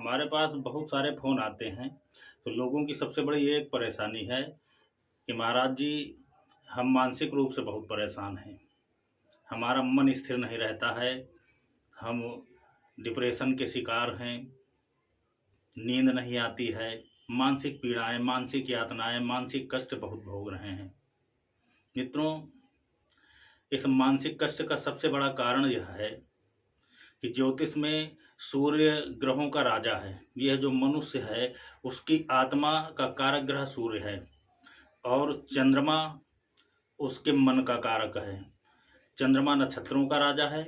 हमारे पास बहुत सारे फ़ोन आते हैं, तो लोगों की सबसे बड़ी ये एक परेशानी है कि महाराज जी, हम मानसिक रूप से बहुत परेशान हैं। हमारा मन स्थिर नहीं रहता है, हम डिप्रेशन के शिकार हैं, नींद नहीं आती है, मानसिक पीड़ाएँ, मानसिक यातनाएँ, मानसिक कष्ट बहुत भोग रहे हैं। मित्रों, इस मानसिक कष्ट का सबसे बड़ा कारण यह है कि ज्योतिष में सूर्य ग्रहों का राजा है। यह जो मनुष्य है, उसकी आत्मा का कारक ग्रह सूर्य है और चंद्रमा उसके मन का कारक है। चंद्रमा नक्षत्रों का राजा है,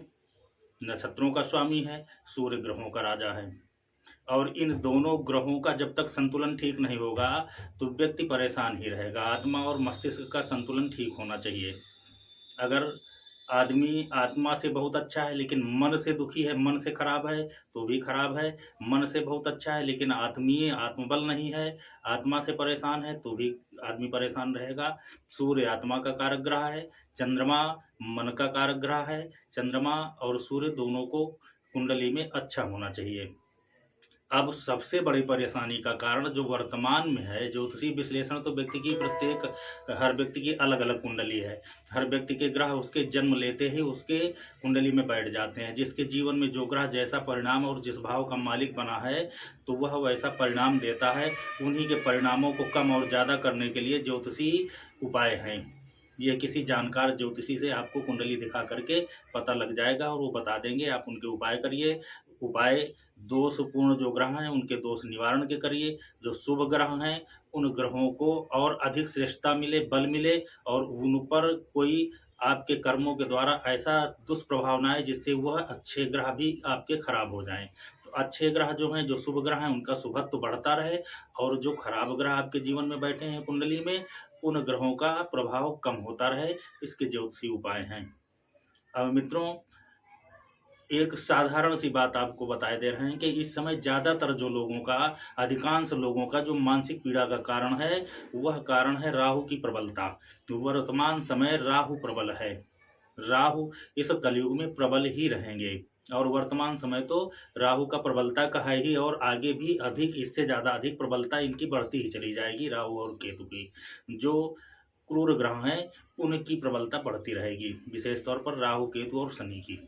नक्षत्रों का स्वामी है, सूर्य ग्रहों का राजा है। और इन दोनों ग्रहों का जब तक संतुलन ठीक नहीं होगा, तो व्यक्ति परेशान ही रहेगा। आत्मा और मस्तिष्क का संतुलन ठीक होना चाहिए। अगर आदमी आत्मा से बहुत अच्छा है लेकिन मन से दुखी है, मन से खराब है, तो भी खराब है। मन से बहुत अच्छा है लेकिन आत्मीय आत्मबल नहीं है, आत्मा से परेशान है, तो भी आदमी परेशान रहेगा। सूर्य आत्मा का कारक ग्रह है, चंद्रमा मन का कारक ग्रह है। चंद्रमा और सूर्य दोनों को कुंडली में अच्छा होना चाहिए। अब सबसे बड़ी परेशानी का कारण जो वर्तमान में है, ज्योतिषीय विश्लेषण तो व्यक्ति की हर व्यक्ति की अलग-अलग कुंडली है। हर व्यक्ति के ग्रह उसके जन्म लेते ही उसके कुंडली में बैठ जाते हैं। जिसके जीवन में जो ग्रह जैसा परिणाम और जिस भाव का मालिक बना है, तो वह वैसा परिणाम देता है। उन्हीं के परिणामों को कम और ज़्यादा करने के लिए ज्योतिषीय उपाय हैं। ये किसी जानकार ज्योतिषी से आपको कुंडली दिखा करके पता लग जाएगा और वो बता देंगे, आप उनके उपाय करिए। उपाय दोषपूर्ण जो ग्रह हैं उनके दोष निवारण के करिए। जो शुभ ग्रह हैं उन ग्रहों को और अधिक श्रेष्ठता मिले, बल मिले और उन पर कोई आपके कर्मों के द्वारा ऐसा दुष्प्रभाव ना आए जिससे वह अच्छे ग्रह भी आपके खराब हो जाएं। तो अच्छे ग्रह जो हैं, जो शुभ ग्रह हैं, उनका शुभत्व बढ़ता रहे और जो खराब ग्रह आपके जीवन में बैठे हैं कुंडली में, उन ग्रहों का प्रभाव कम होता रहे। इसके ज्योतिषीय उपाय हैं। अब मित्रों, एक साधारण सी बात आपको बताए दे रहे हैं कि इस समय ज़्यादातर जो लोगों का, अधिकांश लोगों का जो मानसिक पीड़ा का कारण है, वह कारण है राहु की प्रबलता। वर्तमान समय राहु प्रबल है। राहु इस कलयुग में प्रबल ही रहेंगे और वर्तमान समय तो राहु का प्रबलता का है ही और आगे भी अधिक, इससे ज़्यादा अधिक प्रबलता इनकी बढ़ती ही चली जाएगी। राहु और केतु की जो क्रूर ग्रह हैं, उनकी प्रबलता बढ़ती रहेगी, विशेष तौर पर राहु, केतु और शनि की।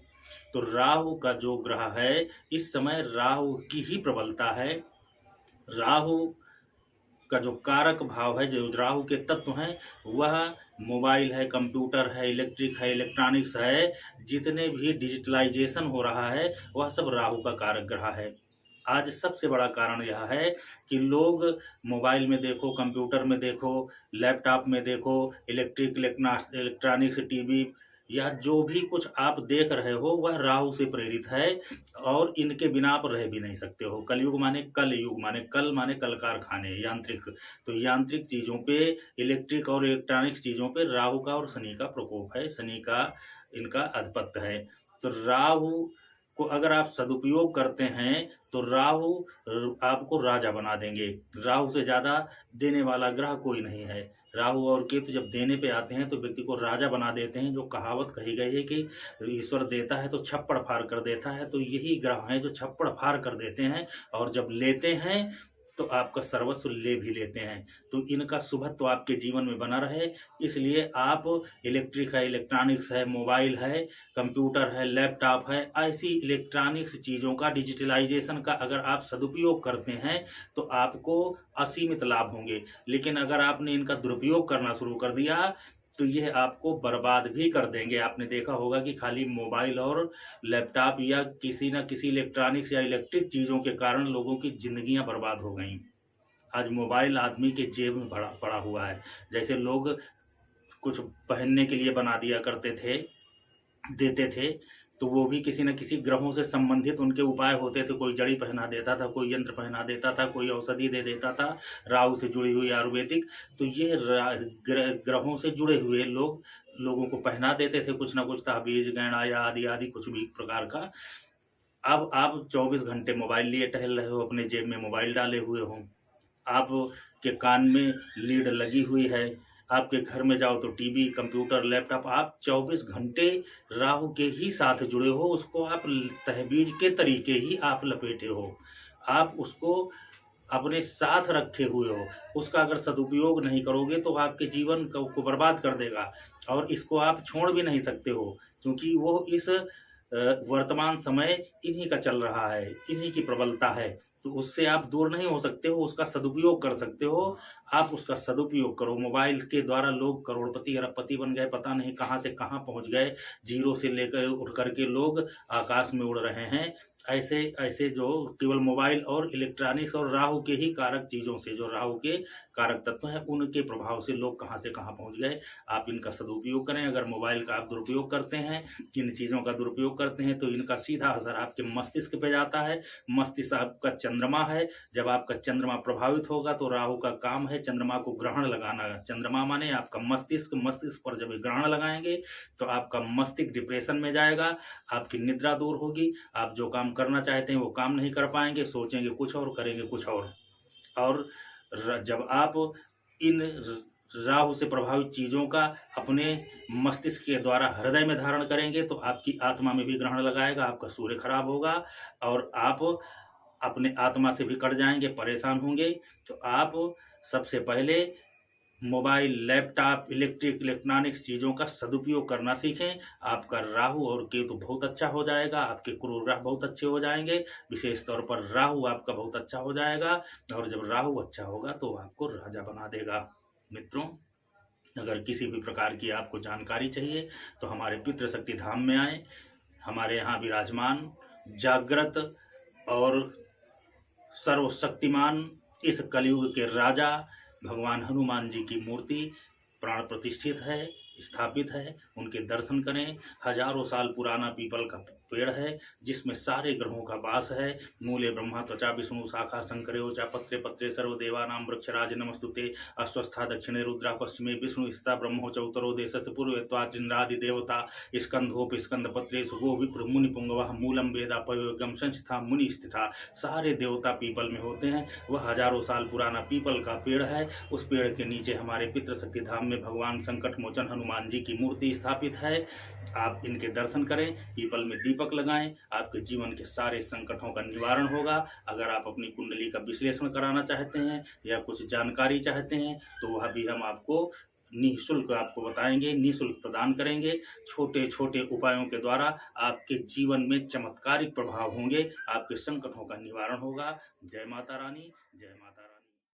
तो राहु का जो ग्रह है, इस समय राहु की ही प्रबलता है। राहु का जो कारक भाव है, जो राहु के तत्व हैं, वह मोबाइल है, कंप्यूटर है, इलेक्ट्रिक है, इलेक्ट्रॉनिक्स है, जितने भी डिजिटलाइजेशन हो रहा है, वह सब राहु का कारक ग्रह है। आज सबसे बड़ा कारण यह है कि लोग मोबाइल में देखो, कंप्यूटर में देखो, लैपटॉप में देखो, इलेक्ट्रॉनिक्स, टीवी या जो भी कुछ आप देख रहे हो, वह राहु से प्रेरित है और इनके बिना आप रह भी नहीं सकते हो। कलयुग माने कल युग, माने कल माने कल कारखाने, यांत्रिक। तो यांत्रिक चीज़ों पे, इलेक्ट्रिक और इलेक्ट्रॉनिक्स चीज़ों पे राहु का और शनि का प्रकोप है, शनि का इनका आधिपत्य है। तो राहु को अगर आप सदुपयोग करते हैं तो राहु आपको राजा बना देंगे। राहु से ज़्यादा देने वाला ग्रह कोई नहीं है। राहु और केतु जब देने पे आते हैं तो व्यक्ति को राजा बना देते हैं। जो कहावत कही गई है कि ईश्वर देता है तो छप्पड़ फाड़ कर देता है, तो यही ग्रह हैं जो छप्पड़ फाड़ कर देते हैं और जब लेते हैं तो आपका सर्वस्व ले भी लेते हैं। तो इनका शुभत्व आपके जीवन में बना रहे, इसलिए आप इलेक्ट्रिक है, इलेक्ट्रॉनिक्स है, मोबाइल है, कंप्यूटर है, लैपटॉप है, ऐसी इलेक्ट्रॉनिक्स चीज़ों का, डिजिटलाइजेशन का अगर आप सदुपयोग करते हैं तो आपको असीमित लाभ होंगे। लेकिन अगर आपने इनका दुरुपयोग करना शुरू कर दिया तो यह आपको बर्बाद भी कर देंगे। आपने देखा होगा कि खाली मोबाइल और लैपटॉप या किसी न किसी इलेक्ट्रॉनिक्स या इलेक्ट्रिक चीज़ों के कारण लोगों की ज़िंदगियां बर्बाद हो गई। आज मोबाइल आदमी के जेब में पड़ा पड़ा हुआ है। जैसे लोग कुछ पहनने के लिए बना दिया करते थे, देते थे, तो वो भी किसी न किसी ग्रहों से संबंधित उनके उपाय होते थे। कोई जड़ी पहना देता था, कोई यंत्र पहना देता था, कोई औषधि दे देता था, राहु से जुड़ी हुई आयुर्वेदिक। तो ये ग्रहों से जुड़े हुए लोगों को पहना देते थे कुछ ना कुछ ताबीज, गहना या आदि आदि कुछ भी प्रकार का। अब आप 24 घंटे मोबाइल लिए टहल रहे हो, अपने जेब में मोबाइल डाले हुए हो, आप के कान में लीड लगी हुई है, आपके घर में जाओ तो टीवी, कंप्यूटर, लैपटॉप, आप 24 घंटे राहु के ही साथ जुड़े हो, उसको आप तहबीज के तरीके ही आप लपेटे हो। आप उसको अपने साथ रखे हुए हो, उसका अगर सदुपयोग नहीं करोगे तो आपके जीवन को बर्बाद कर देगा और इसको आप छोड़ भी नहीं सकते हो, क्योंकि वो इस वर्तमान समय इन्हीं का चल रहा है, इन्हीं की प्रबलता है। तो उससे आप दूर नहीं हो सकते हो, उसका सदुपयोग कर सकते हो। आप उसका सदुपयोग करो। मोबाइल के द्वारा लोग करोड़पति अरबपति बन गए, पता नहीं कहाँ से कहाँ पहुँच गए। ज़ीरो से लेकर उठ कर के लोग आकाश में उड़ रहे हैं। ऐसे ऐसे जो केवल मोबाइल और इलेक्ट्रॉनिक्स और राहु के ही कारक चीज़ों से, जो राहु के कारक तत्व हैं, उनके प्रभाव से लोग कहाँ से कहाँ पहुँच गए। आप इनका सदुपयोग करें। अगर मोबाइल का आप दुरुपयोग करते हैं, इन चीज़ों का दुरुपयोग करते हैं, तो इनका सीधा असर आपके मस्तिष्क पे जाता है। मस्तिष्क आपका चंद्रमा है। जब आपका चंद्रमा प्रभावित होगा तो राहु का काम है चंद्रमा को ग्रहण लगाना। चंद्रमा माने आपका मस्तिष्क, मस्तिष्क पर जब ग्रहण लगाएंगे तो आपका मस्तिष्क डिप्रेशन में जाएगा, आपकी निद्रा दूर होगी, आप जो काम करना चाहते हैं वो काम नहीं कर पाएंगे, सोचेंगे कुछ और, करेंगे कुछ और जब आप इन राहु से प्रभावित चीज़ों का अपने मस्तिष्क के द्वारा हृदय में धारण करेंगे तो आपकी आत्मा में भी ग्रहण लगाएगा, आपका सूर्य खराब होगा और आप अपने आत्मा से भी कट जाएंगे, परेशान होंगे। तो आप सबसे पहले मोबाइल, लैपटॉप, इलेक्ट्रॉनिक्स चीज़ों का सदुपयोग करना सीखें। आपका राहु और केतु बहुत अच्छा हो जाएगा, आपके क्रूर ग्रह बहुत अच्छे हो जाएंगे। विशेष तौर पर राहु आपका बहुत अच्छा हो जाएगा और जब राहु अच्छा होगा तो आपको राजा बना देगा। मित्रों, अगर किसी भी प्रकार की आपको जानकारी चाहिए तो हमारे पितृशक्ति धाम में आएँ। हमारे यहाँ विराजमान जागृत और सर्वशक्तिमान इस कलयुग के राजा भगवान हनुमान जी की मूर्ति प्राण प्रतिष्ठित है, स्थापित है। उनके दर्शन करें। हजारों साल पुराना पीपल का पेड़ है जिसमें सारे ग्रहों का वास है। मूले ब्रह्मा त्वचा विष्णु शाखा शंकरेवचा पत्रे पत्रे सर्वदेवानां वृक्षराज नमस्तुते। अश्वस्था दक्षिणे रुद्रा पश्चिमे विष्णु स्थिता ब्रह्मोच उत्तरो देशस्य पूर्वे त्वात्रिन्द्रादि देवता स्कंधोप स्कंदपत्रेषु गो विप्र मुनि पुंगवः मूलम वेदा पयोगम संस्थिता मुनि स्थिता। सारे देवता पीपल में होते हैं। वह हजारों साल पुराना पीपल का पेड़ है। उस पेड़ के नीचे हमारे पितृशक्ति धाम में भगवान संकट मोचन हनुमान जी की मूर्ति स्थापित है। आप इनके दर्शन करें, पीपल में दीपक लगाएं, आपके जीवन के सारे संकटों का निवारण होगा। अगर आप अपनी कुंडली का विश्लेषण कराना चाहते हैं या कुछ जानकारी चाहते हैं तो वह भी हम आपको निःशुल्क आपको बताएंगे, निःशुल्क प्रदान करेंगे। छोटे छोटे उपायों के द्वारा आपके जीवन में चमत्कारिक प्रभाव होंगे, आपके संकटों का निवारण होगा। जय माता रानी, जय माता रानी।